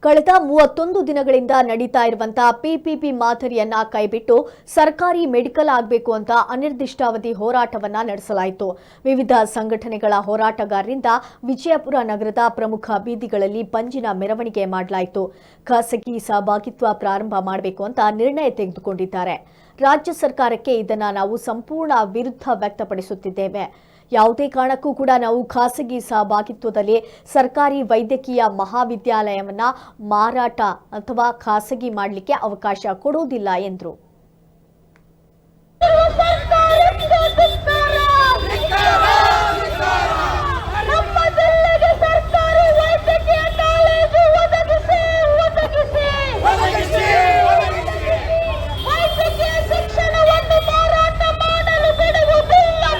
ಕಳೆದ 31 ದಿನಗಳಿಂದ ನಡೀತಾ ಇರುವಂತಹ ಪಿಪಿಪಿ ಮಾದರಿಯನ್ನ ಕೈಬಿಟ್ಟು ಸರ್ಕಾರಿ ಮೆಡಿಕಲ್ ಆಗಬೇಕು ಅಂತ ಅನಿರ್ದಿಷ್ಟಾವಧಿ ಹೋರಾಟವನ್ನ ನಡೆಸಲಾಯಿತು. ವಿವಿಧ ಸಂಘಟನೆಗಳ ಹೋರಾಟಗಾರರಿಂದ ವಿಜಯಪುರ ನಗರದ ಪ್ರಮುಖ ಬೀದಿಗಳಲ್ಲಿ ಪಂಜಿನ ಮೆರವಣಿಗೆ ಮಾಡಲಾಯಿತು. ಖಾಸಗಿ ಸಹಭಾಗಿತ್ವ ಪ್ರಾರಂಭ ಮಾಡಬೇಕು ಅಂತ ನಿರ್ಣಯ ತೆಗೆದುಕೊಂಡಿದ್ದಾರೆ. ರಾಜ್ಯ ಸರ್ಕಾರಕ್ಕೆ ಇದನ್ನ ನಾವು ಸಂಪೂರ್ಣ ವಿರುದ್ಧ ವ್ಯಕ್ತಪಡಿಸುತ್ತಿದ್ದೇವೆ. ಯಾವುದೇ ಕಾರಣಕ್ಕೂ ಕೂಡ ನಾವು ಖಾಸಗಿ ಸಹಭಾಗಿತ್ವದಲ್ಲಿ ಸರ್ಕಾರಿ ವೈದ್ಯಕೀಯ ಮಹಾವಿದ್ಯಾಲಯವನ್ನ ಮಾರಾಟ ಅಥವಾ ಖಾಸಗಿ ಮಾಡಲಿಕ್ಕೆ ಅವಕಾಶ ಕೊಡೋದಿಲ್ಲ ಎಂದರು.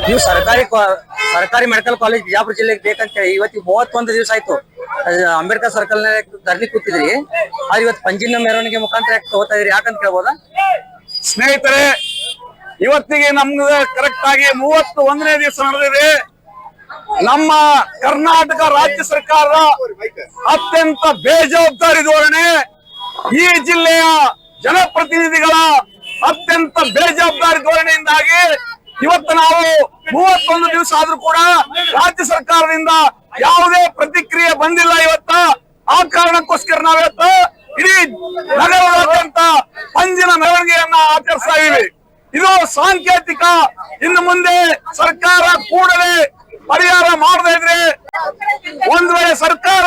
ನೀವು ಸರ್ಕಾರಿ ಮೆಡಿಕಲ್ ಕಾಲೇಜ್ ಬಿಜಾಪುರ ಜಿಲ್ಲೆಗೆ ಬೇಕಂತ ಹೇಳಿ ಇವತ್ತು 31 ದಿವಸ ಆಯ್ತು ಅಂಬೇಡ್ಕರ್ ಸರ್ಕಲ್ ಧರಣಿ ಕೂತಿದ್ರಿ. ಆದ್ರೆ ಇವತ್ತು ಪಂಜಿನ ಮೆರವಣಿಗೆ ಮುಖಾಂತರ ಹೋಗ್ತಾ ಇದ್ರಿ, ಯಾಕಂತ ಕೇಳ್ಬೋದಾ? ಸ್ನೇಹಿತರೆ, ಇವತ್ತಿಗೆ ನಮ್ಗೆ ಕರೆಕ್ಟ್ ಆಗಿ 31ನೇ ದಿವಸ ನಡೆದಿದೆ. ನಮ್ಮ ಕರ್ನಾಟಕ ರಾಜ್ಯ ಸರ್ಕಾರದ ಅತ್ಯಂತ ಬೇಜವಾಬ್ದಾರಿ ಧೋರಣೆ, ಈ ಜಿಲ್ಲೆಯ ಜನಪ್ರತಿನಿಧಿಗಳ ಅತ್ಯಂತ ಬೇಜವಾಬ್ದಾರಿ ಧೋರಣೆಯಿಂದಾಗಿ ಇವತ್ತು ನಾವು 31 ದಿವಸ ಆದ್ರೂ ಕೂಡ ರಾಜ್ಯ ಸರ್ಕಾರದಿಂದ ಯಾವುದೇ ಪ್ರತಿಕ್ರಿಯೆ ಬಂದಿಲ್ಲ. ಇವತ್ತ ಆ ಕಾರಣಕ್ಕೋಸ್ಕರ ನಾವಿವತ್ತು ಇಡೀ ನಗರದಾದ್ಯಂತ ಪಂಜಿನ ಮೆರವಣಿಗೆಯನ್ನ ಆಚರಿಸ್ತಾ ಇದ್ದೀವಿ. ಇದು ಸಾಂಕೇತಿಕ. ಇನ್ನು ಮುಂದೆ ಸರ್ಕಾರ ಕೂಡಲೇ ಪರಿಹಾರ ಮಾಡದೇ ಇದ್ರೆ, ಒಂದು ವೇಳೆ ಸರ್ಕಾರ